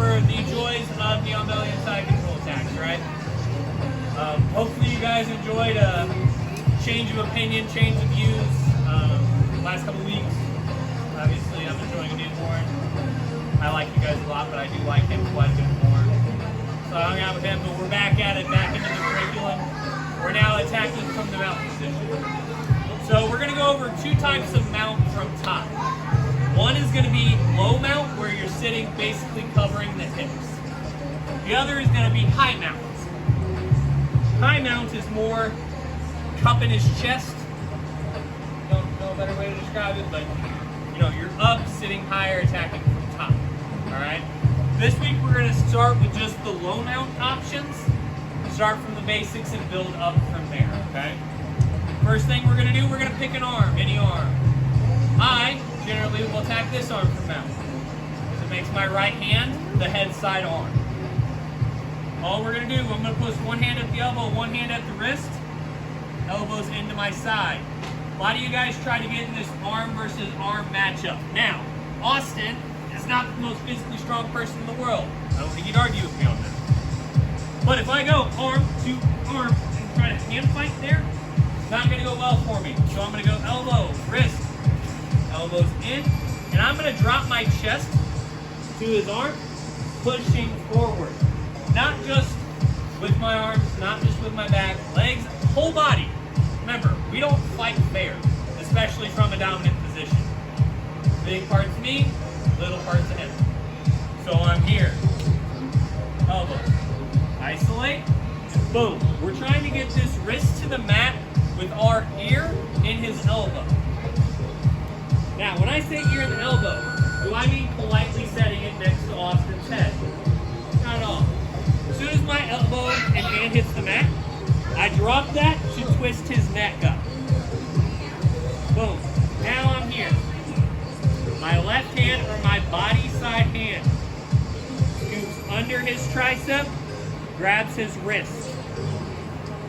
over the joys of Neon Belly and side control attacks, right? Hopefully you guys enjoyed a change of opinion, change of views last couple weeks. Obviously I'm enjoying a newborn. I like you guys a lot, but I do like him quite a bit more. So I hung out with him, but we're back at it, back into the curriculum. We're now attacking from the mount position. So we're gonna go over two types of mount from top. One is gonna be low mount, where you're sitting basically covering the hips. The other is gonna be high mount. High mount is more cupping his chest. Don't know a better way to describe it, but you know, you're up, sitting higher, attacking from top. Alright? This week we're gonna start with just the low mount options. Start from the basics and build up from there, okay? First thing we're gonna do, we're gonna pick an arm, any arm. I generally will attack this arm from mount, because it makes my right hand the head side arm. All we're gonna do, I'm gonna push one hand at the elbow, one hand at the wrist, elbows into my side. A lot of you guys try to get in this arm versus arm matchup. Now, Austin is not the most physically strong person in the world. I don't think he'd argue with me on that. But if I go arm to arm and try to hand fight there, it's not gonna go well for me. So I'm gonna go elbow, wrist, elbows in, and I'm gonna drop my chest to his arm, pushing forward. Not just with my arms, not just with my back, legs, whole body. Remember, we don't fight fair, especially from a dominant position. Big part's me, little part's him. So I'm here. Elbow. Isolate. Boom. We're trying to get this wrist to the mat with our ear in his elbow. Now, when I say ear in the elbow, do I mean politely setting it next to Austin's head? Not at all. As soon as my elbow and hand hits the mat, I drop that to twist his neck up. Boom. Now I'm here. My left hand or my body side hand scoops under his tricep, grabs his wrist,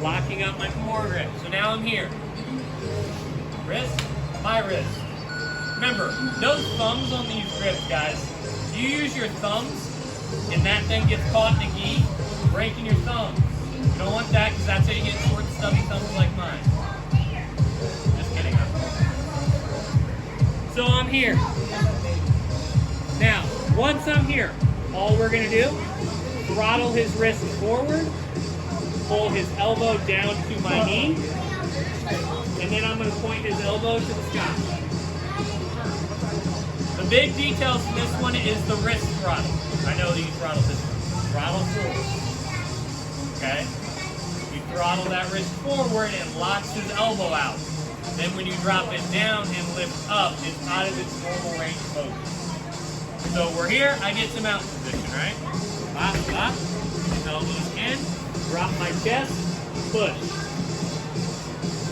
locking up my foregrip. So now I'm here. Wrist, my wrist. Remember, no thumbs on these grips, guys. If you use your thumbs and that thing gets caught in the gi, breaking your thumbs. You don't want that, because that's how you get short, stubby thumbs like mine. Just kidding. So I'm here. Now, once I'm here, all we're gonna do, throttle his wrist forward, pull his elbow down to my knee, and then I'm gonna point his elbow to the sky. The big details in this one is the wrist throttle. I know that you throttle this one. Throttle forward. Okay? You throttle that wrist forward and locks his elbow out. Then when you drop it down and lift up, it's out of its normal range of motion. So we're here, I get to mount position, right? Bop, bop, elbows in, drop my chest, push.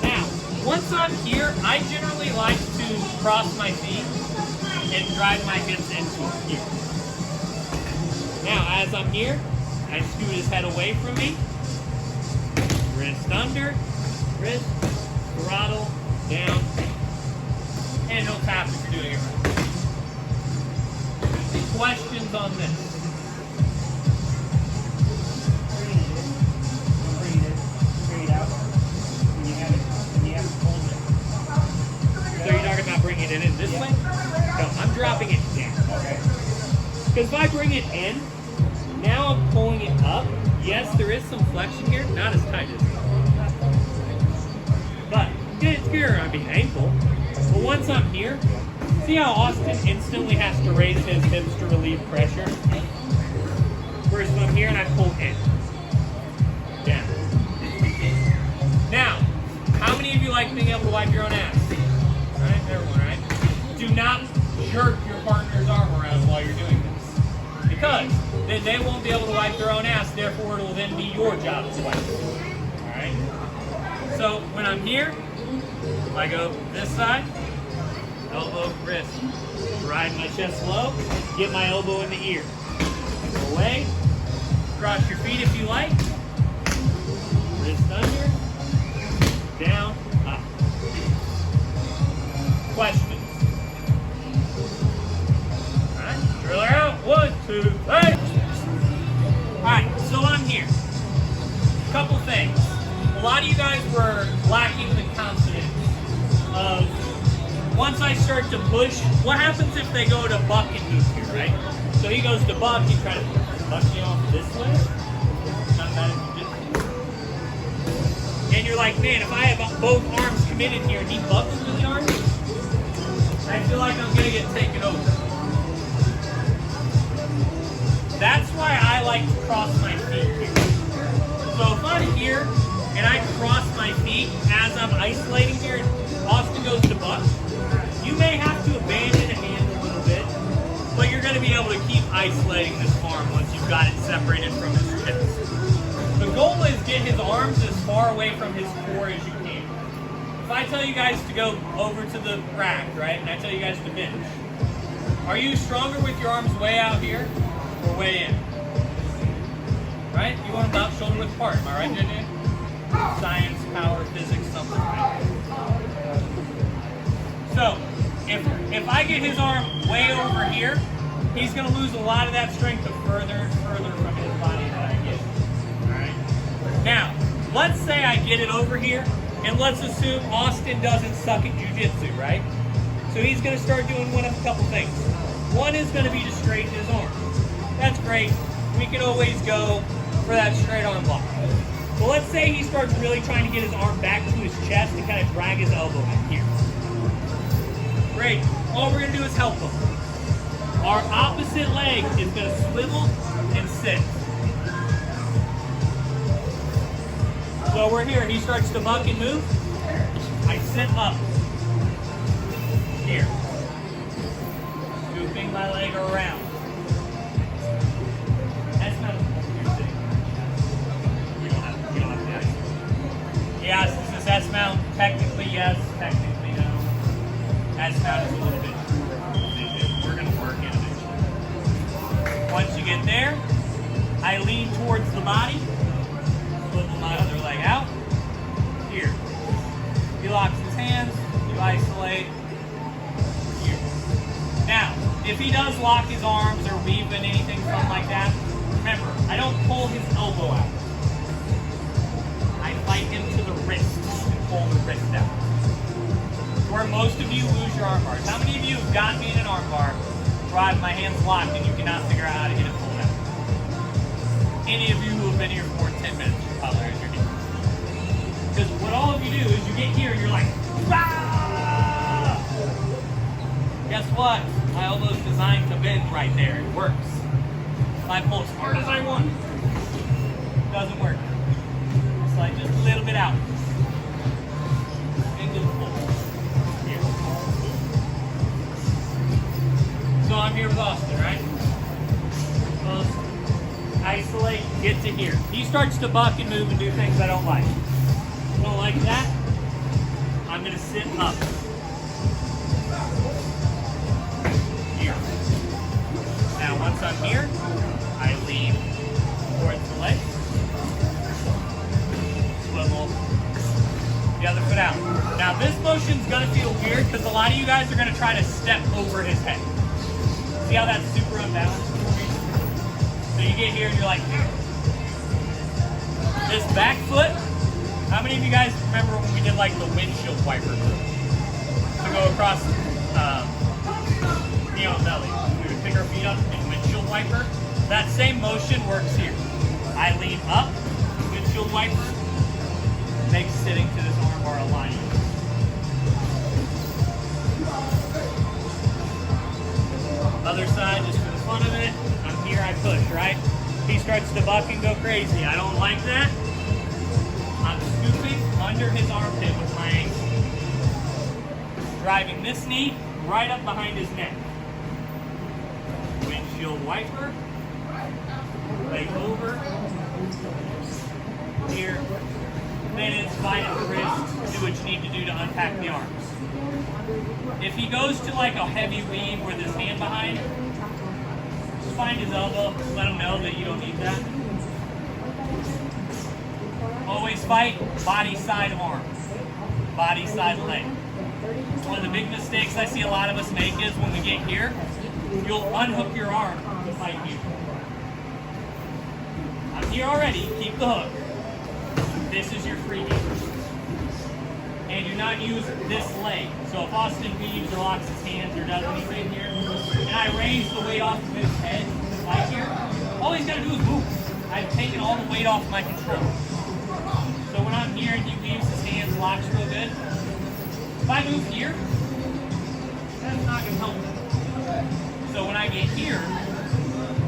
Now, once I'm here, I generally like to cross my feet and drive my hips into here. Now, as I'm here, I scoot his head away from me, wrist under, wrist, throttle, down, and he'll tap if you're doing it right. Questions on this? So you're talking about bringing it in this way? No, I'm dropping it down. Because if I bring it in, now I'm pulling it up. Yes, there is some flexion here, not as tight as it. But it's here on the ankle. But once I'm here, see how Austin instantly has to raise his hips to relieve pressure? Whereas if I'm here and I pull in. Down. Now, how many of you like being able to wipe your own ass? Right? Everyone, right? Do not jerk your partner's arm around while you're doing this. Because then they won't be able to wipe their own ass, therefore it will then be your job to wipe it. Alright? So when I'm here, I go this side, elbow, wrist. Ride my chest low, get my elbow in the ear. Away, cross your feet if you like. Wrist under, down, up. Questions? Alright, drill her out. 1, 2, 3. to push. What happens if they go to buck and move here, right? So he goes to buck, he tries to buck you off this way. Not bad if you did. And you're like, man, if I have both arms committed here and he bucks with the arm, I feel like I'm gonna get taken over. That's why I like to cross my feet here. So if I'm here and I cross my feet as I'm isolating here and Austin goes to buck, you may have to abandon a hand a little bit, but you're going to be able to keep isolating this arm once you've got it separated from his chest. The goal is get his arms as far away from his core as you can. If I tell you guys to go over to the rack, right, and I tell you guys to bench, are you stronger with your arms way out here or way in? Right? You want them about shoulder width apart, am I right, JJ? Science, power, physics, something, right? So, if I get his arm way over here, he's going to lose a lot of that strength the further and further from his body that I get. Alright? Now, let's say I get it over here, and let's assume Austin doesn't suck at jiu-jitsu, right? So he's going to start doing one of a couple things. One is going to be to straighten his arm. That's great. We can always go for that straight arm block. But let's say he starts really trying to get his arm back to his chest and kind of drag his elbow back here. Great. All we're going to do is help him. Our opposite leg is going to swivel and sit. So we're here. He starts to buck and move. I sit up. Here. Scooping my leg around. That's not your thing. You don't have the ice. Yes, is this S-mount? Technically yes, technically no. S-mount is a little bit. We're going to work it eventually. Once you get there, I lean towards the body, swivel my other leg out. Here. He locks his hands, you isolate. Here. Now, if he does lock his arms or weave in anything, something like that, remember, I don't pull his elbow out. I fight him to the wrist and pull the wrist out. Where most of you lose your arm bars. How many of you have gotten me in an arm bar where I have my hands locked and you cannot figure out how to get it pulled out? Any of you who have been here for more than 10 minutes, you probably raise your hand. Because what all of you do is you get here and you're like, ah! Guess what? My elbow's designed to bend right there. It works. If I pull as hard as I want, it doesn't work. Slide just a little bit out. And good pull. Here. So I'm here with Austin, right? Close. Isolate, get to here. He starts to buck and move and do things I don't like. I don't like that. I'm going to sit up. Here. Now once I'm here, I lean towards the leg. Swivel. The other foot out. Now this motion's going to feel weird because a lot of you guys are going to try to step over his head. See how that's super unbalanced for me? So you get here and you're like, this back foot. How many of you guys remember when we did like the windshield wiper to go across knee on belly? We would pick our feet up and windshield wiper. That same motion works here. I lean up, windshield wiper, make sitting to this arm bar a line. Other side, just for the fun of it. I'm here, I push, right? He starts to buck and go crazy. I don't like that. I'm scooping under his armpit with my ankle. Driving this knee right up behind his neck. Windshield wiper. Leg over. Here. Then it's fight at the wrist. Do what you need to do to unpack the arms. If he goes to like a heavy weave with his hand behind, just find his elbow. Let him know that you don't need that. Always fight body side arm, body side leg. One of the big mistakes I see a lot of us make is when we get here, you'll unhook your arm to fight you. I'm here already, keep the hook. This is your freebie. and do not use this leg. So if Austin leaves or locks his hands or does anything here, and I raise the weight off of his head, like here, all he's got to do is move. I've taken all the weight off my control. So when I'm here and he leaves his hands, locks real good, if I move here, that's not going to help me. So when I get here,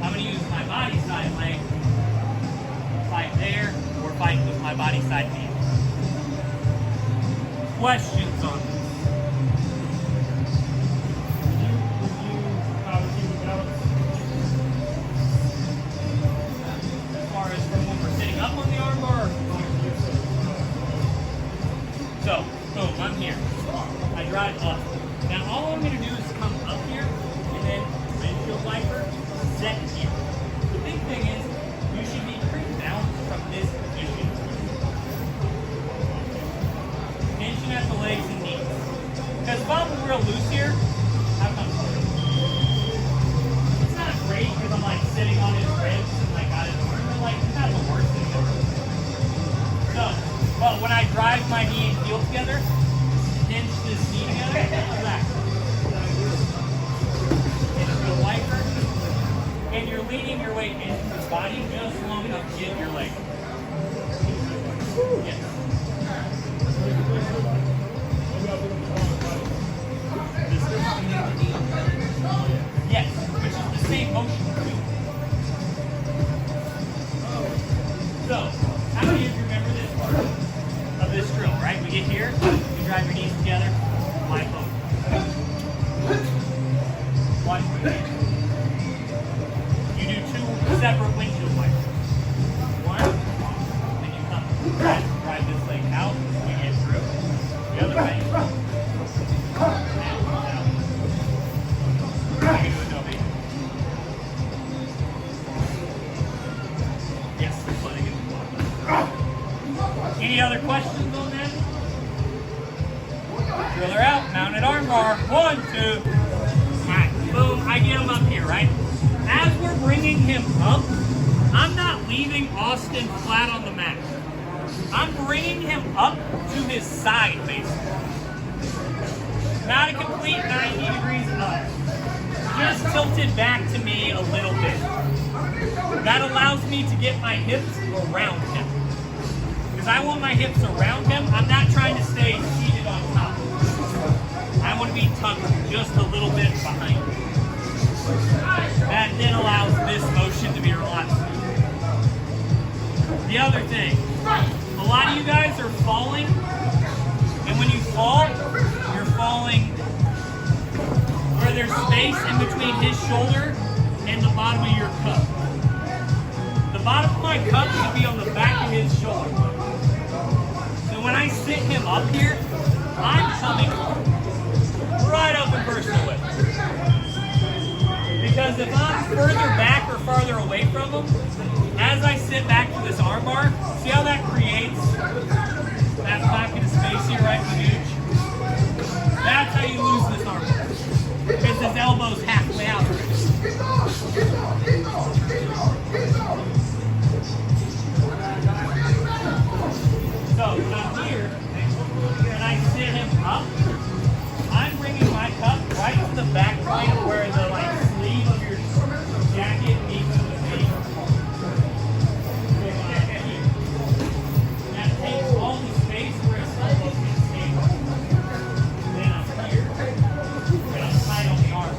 I'm going to use my body side leg, fight there, or fight with my body side hand. Questions on this? As far as from when we're sitting up on the armbar? So, boom, I'm here. I drive up. Now all I'm going to do is come up here and then windshield wiper, set here. The big thing is you should be pretty balanced from this position. Tension at the legs and knees. Because if I'm real loose here, I'm not sorry. It's not great because I'm like sitting on his ribs and like got his arm, but like it's not the worst thing ever. So, but when I drive my knee and heel together, pinch this knee together, relax. Into the wiper, and you're leaning your weight into the body just long enough to get your leg. Yes. Yes, which is the same motion too. So, how many of you remember this part of this drill, right? We get here, you drive your knees together, lie forward. Watch my hand. You do two separate windshield wipers. One, then you come, drive this leg out, we get through. The other way, and out. I can do it, Dobby. Yes, letting it walk. Any other questions on that? Driller out, mounted armbar. 1, 2. Alright, boom, I get him up here, right? As we're bringing him up, I'm not leaving Austin flat on the mat. I'm bringing him up to his side, basically. Not a complete 90 degrees up. Just tilted back to me a little bit. That allows me to get my hips around him. Because I want my hips around him. I'm not trying to stay seated on top. I want to be tucked just a little bit behind him. That then allows this motion to be a lot smoother. The other thing, a lot of you guys are falling, and when you fall, you're falling where there's space in between his shoulder and the bottom of your cup. The bottom of my cup should be on the back of his shoulder. So when I sit him up here, I'm coming right up and personal with him. Because if I'm further back or farther away from him, as I sit back to this armbar, see how that creates that pocket of space here right in the gooch? That's how you lose this armbar. Because his elbow's halfway out. So I'm here, and I sit him up. I'm bringing my cup right to the back point of where the sleeve of your jacket meets the face. That takes all the space where his elbow can stay. Then I'm here, and I'm tight on the arm.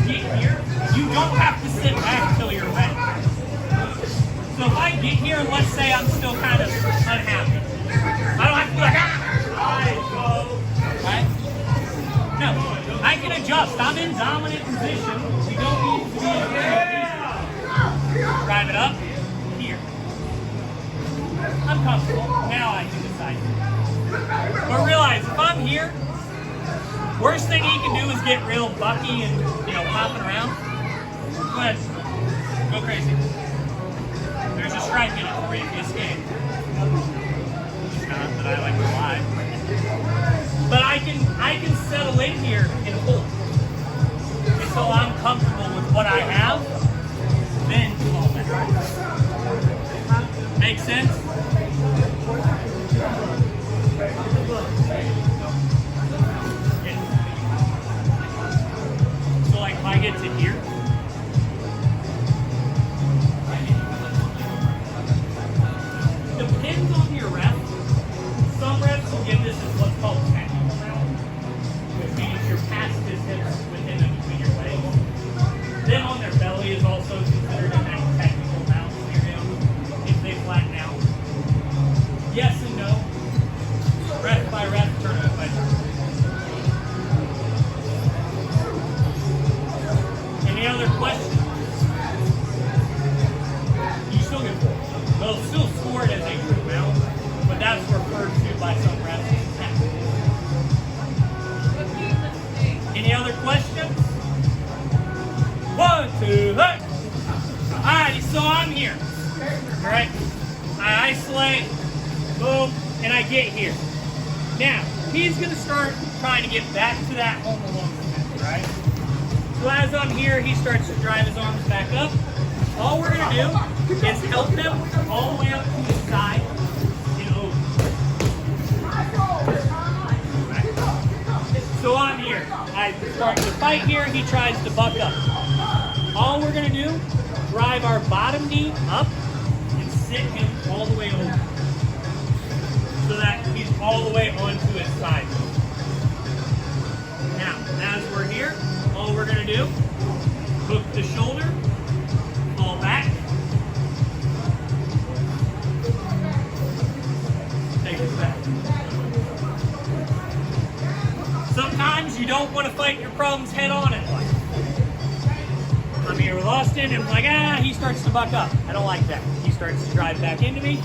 get here, you don't have to sit back until you're ready. So if I get here and let's say I'm still kind of unhappy, I don't have to be like, right? No, I can adjust. I'm in dominant position. We don't need to be in drive it up, here. I'm comfortable. Now I can decide. But realize, if I'm here, worst thing he can do is get real bucky and, hopping around. Go ahead. Go crazy. There's a strike in it for you if you escape. Not that I like to lie. But I can settle in here and hold. Until I'm comfortable with what I have, then fall back. Make sense? So like if I get to here, depends on your rep. Some reps will give this as what's called technical mount, which means you're past his hips within and between your legs. Then on their belly is also considered in that technical mount scenario if they flatten out. Yes and no. Rep by rep, tournament by tournament. Any other questions? You still get four. They'll still score it as a true mount, but that's referred to by some reps as technical. Any other questions? 1, 2, 3. Alrighty, so I'm here. Alright? I isolate, boom, and I get here. Now, he's going to start trying to get back to that home alone position, right? So as I'm here, he starts to drive his arms back up. All we're going to do is help him all the way up to his side and over. Right. So I'm here. I start to fight here. He tries to buck up. All we're going to do, drive our bottom knee up and sit him all the way over. So that he's all the way onto his side. Now, as we're here, all we're going to do, hook the shoulder, fall back, take it back. Sometimes you don't want to fight your problems head on in life. I'm here with Austin, and I'm like, he starts to buck up. I don't like that. He starts to drive back into me.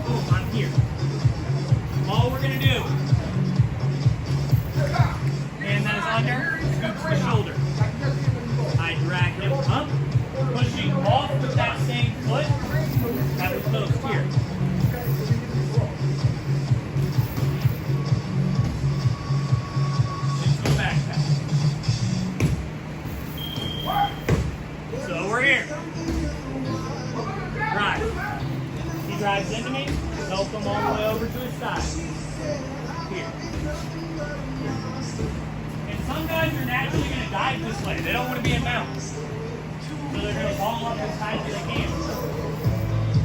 Boom, I'm here. All we're going to do, and that is under, scoops the shoulder. I drag him up, pushing off with that same foot that was closed here. Into the back pass. So we're here. Drive. He drives into me. Help him all the way over to his side. Here. And some guys are naturally going to dive this way. They don't want to be in mounts. So they're going to ball up as tight as they can.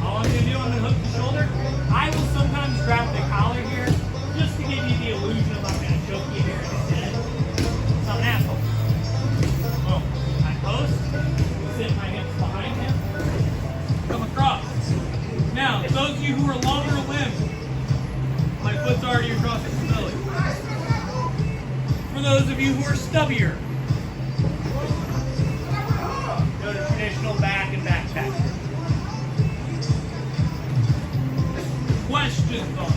All I'm going to do, I'm going to hook the shoulder. I will sometimes grab the collar here just to give you the illusion of I'm going to choke you here instead. So I'm an asshole. Boom. I post, sit my hips behind him, come across. Now, those of you who are longer limbed, my foot's already across his belly. For those of you who are stubbier, go to traditional back and back pack. Questions on it?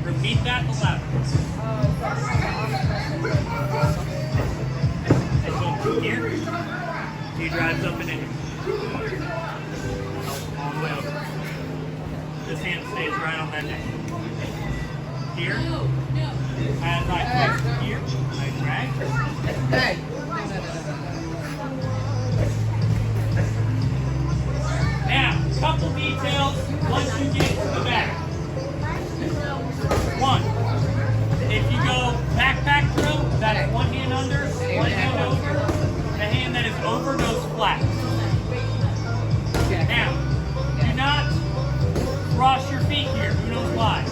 Repeat that aloud. Here, he drives up and in. All the way over. This hand stays right on that neck. Here, as I flex here, I drag. Hey. Now, couple details once you get to the back. One, if you go back through, that's one hand under, one hand over. The hand that is over goes flat. Now, do not cross your feet here. flies.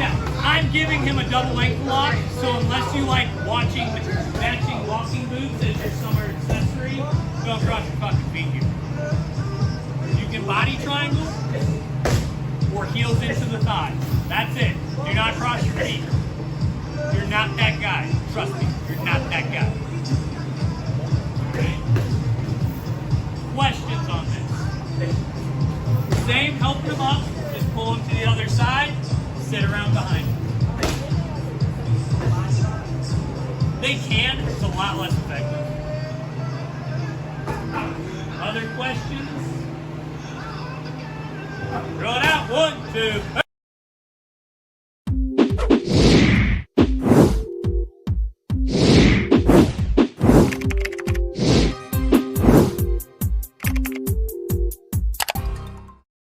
Yeah, I'm giving him a double ankle lock, so unless you like watching matching walking boots as your summer accessory, don't cross your fucking feet here. You can body triangle or heels into the thighs. That's it. Do not cross your feet. You're not that guy. Trust me, you're not that guy. Questions on this? Same, help him up. Just pull him to the other side. Sit around behind him. They can. It's a lot less effective. Other questions? Throw it out. 1, 2.